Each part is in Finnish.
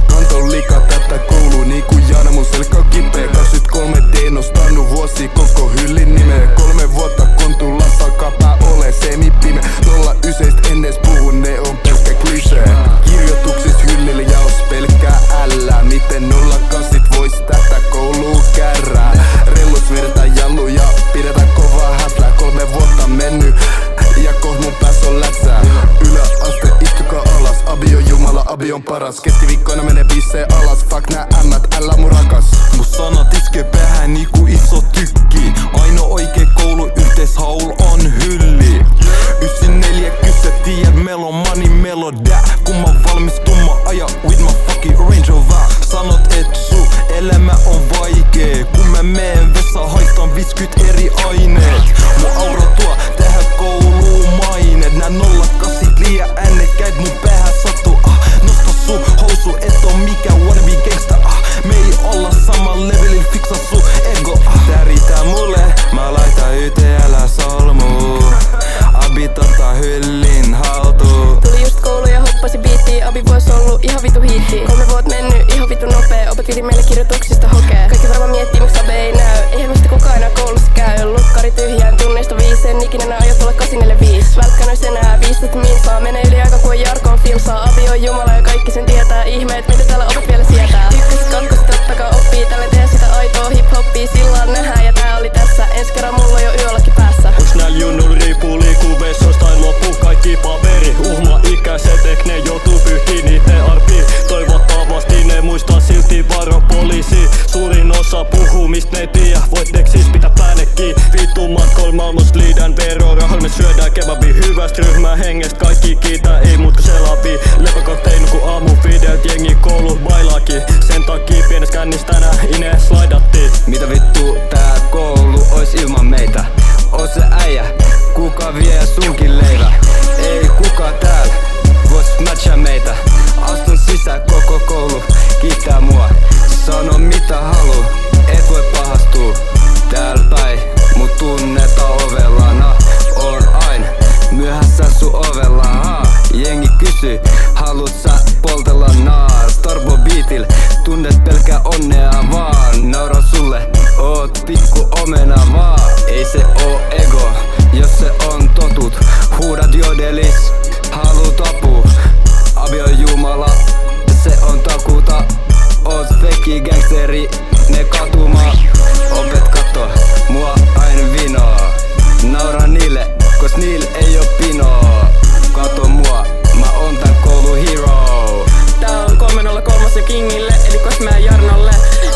Kantolika tätä kouluu niinku Jaana, mun selkä on kipeä. 23D nostanut vuosi koko hyllin nimeä. 3 vuotta kontulassa alkaa pää ole semipimeä. 09 en edes puhu, ne on pelkkä klisee. Kirjoituksis hyllillä jaos pelkkää ällää. Miten 08 vois tätä koulua kärrää? Rellus vedetään jalluja, pidetään kovaa häslää. 3 vuotta mennyt ja koht mun pääs on lätsää. Yläaste istukaa alas, abi on jumala, abi on paras. Keskiviikkoina menee bissee alas, fuck nää ämmät, älä mun rakas. Mun sanat iskee päähän niinku iso tykki. Aino oikee koulu yhteishaul on hylli. 94 kysä tiedät melon money melodia. Kun mä valmistun mä aja with my fucking Range Rover. Sanot et sun elämä on vaikee. Kun mä meen vessa haistan 50 eri aineet. Mun aura tuo tähän kouluun maineet. Nää 08 liian äänekkäit mun päähän sattuu. Nosta sun housu et on mikä wannabe gangsta. Me ei olla saman levelin, fiksa sun ego. Tää riittää mulle, mä laitan YTL solmuu. Abi tota hyllin haltuun. Tuli just koulu ja hoppasi biittiin. Abi vois ollu ihan vitu hiitti. 3 vuot mennyt ihan vitu nopee. Opet viti meille kirjoituksista hokee. Kaikki varmaan miettii miksi Abe ei näy. Eihän mistä kukaan enää koulussa käy. Lukkari tyhjään tunneista 5. En ikinä nää ajat olla 845. Välkkänöis enää 15 minsaa. Menee yli aika kuin Jarkon filmsaa. Abi on jumala ja kaikki sen tietää. Ihmeet mitä täällä opet vielä sietää. Ykköset kakkoset tottakaa oppii. Tälle tehdä sitä aitoa hip-hoppia. Sillaan nähdään ja tää oli tässä. Ensi kerran mulla on jo yölläkin päässä. Onks näil junnul riipuu liikuu vessoista tai loppuu kaikki paveri? Uhma ikäiset ek ne joutuu pyyhtiin niitten arpiin. Toivottavasti ne muistaa silti varo poliisi. Suurin osa puhuu mist ne ei tiedä. Voitteks siis pitää pääne kiinni? Vittu matkoil maailmassa liidän verorahalla. Me syödään kebabi hyvästä ryhmää hengestä. Kaikki kiitää ei mut se läpi. Lepäkot ei nuku aamuvideot. Jengi koulu bailaakin. Sen takia pienes kännis tänään Ine slaidattiin. Mitä vittu tää koulu ois ilman meitä? Oot se äijä, kuka vie sunkin leivä? Ei kuka täällä vois matcha meitä. Astun sisään koko koulu, kiittää mua. Sano mitä haluu, et voi pahastuu. Täällä päin mut tunnetaan ovellana. On aina myöhässä sun ovella. Jengi kysyy, haluut sä poltella naa? Starbo beatil, tunnet pelkää onnea vaan. Naura sulle, oot pikku omena vaan. Ei se oo ego, jos se on totut. Huudat jodelis, haluut apua. Abi on jumala, se on takuuta. Oot feki gangsteri, ne katumaa. Opet katto, mua aina vinoo. Naura niille, kos niil ei oo pinoo. Kato mua, mä oon tän koulu hero. Tää on 303 ja Kingille, eli Kosmea Jarnolle.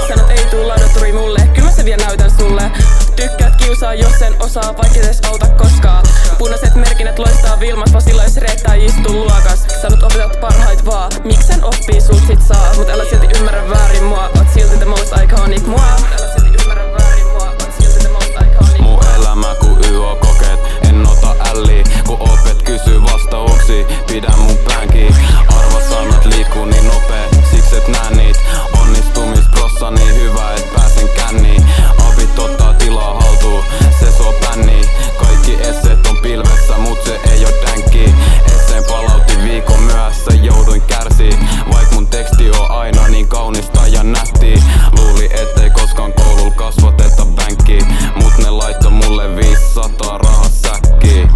Sanot ei tuu ladaturi mulle, kyllä mä se vielä näytän sulle. Tykkäät kiusaa jos sen osaa, vaikka edes auta koskaan. Punaiset merkinnät loistaa vilmas, vaan silloin jos reettää istuu luokas. Sanot opetat parhait vaan, miksen oppii sult sit saa. Mut älä silti ymmärrä väärin mua, oot silti the most iconic mua. Älä silti ymmärrä väärin mua, oot silti the most iconic mua. Mun elämä ku YO-kokeet, en ota älliä. Kun opet kysyy vastauksia, pidä mun päänkin. Arvasanat liikkuu niin nopee, siksi et nää niit. Onnistumisprossa niin hyvä, et pääsen känniin. Abit ottaa tilaa haltuun, se soo bänniin. Kaikki esseet on pilvessä, mut se ei oo dänkki. Esseen palautin viikon myöhässä, jouduin kärsii. Vaik mun teksti on aina niin kaunista ja nättiä. Luuli ettei koskaan koulul kasvateta bänkkiä. Mut ne laitto mulle 500 rahasäkkiä.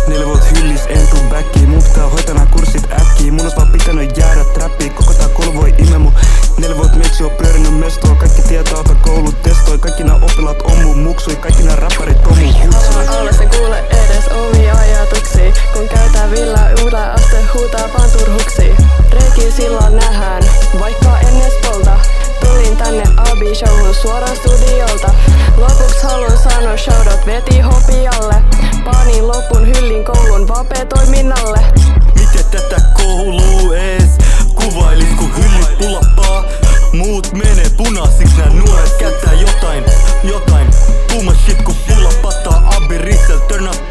4 vuot hyllis, en tuu backiin. Mun pitää hoitaa nää kurssit äkkiin. Mun ois vaan pitänyt jäädä trappiin. Koko tää koulu voi ime mun. 4 vuot meksi on pyörinyt mestoa. Kaikki tietää, ota koulut testoi. Kaikki nää oppilaat on mun muksui. Kaikki nää räppärit on mun hutsui. Alle sen kuule edes omia ajatuksia. Kun käytää villaa yläaste huutaa vaan turhuksi. Reiki silloin nähdään, vaikka en edes polta. Tulin tänne Abi showhun suoraan studiolta. Lopuks haluan sanoa shoutout veti hopialle. Panin lopun hyllin koulun vape-toiminnalle. Miten tätä kouluu ees kuvailis, kun hyllit pulappaa? Muut menee punaisiksi, nää nuoret käyttää jotain. Puma shit kun pulla pattaa Abi rissel, turn up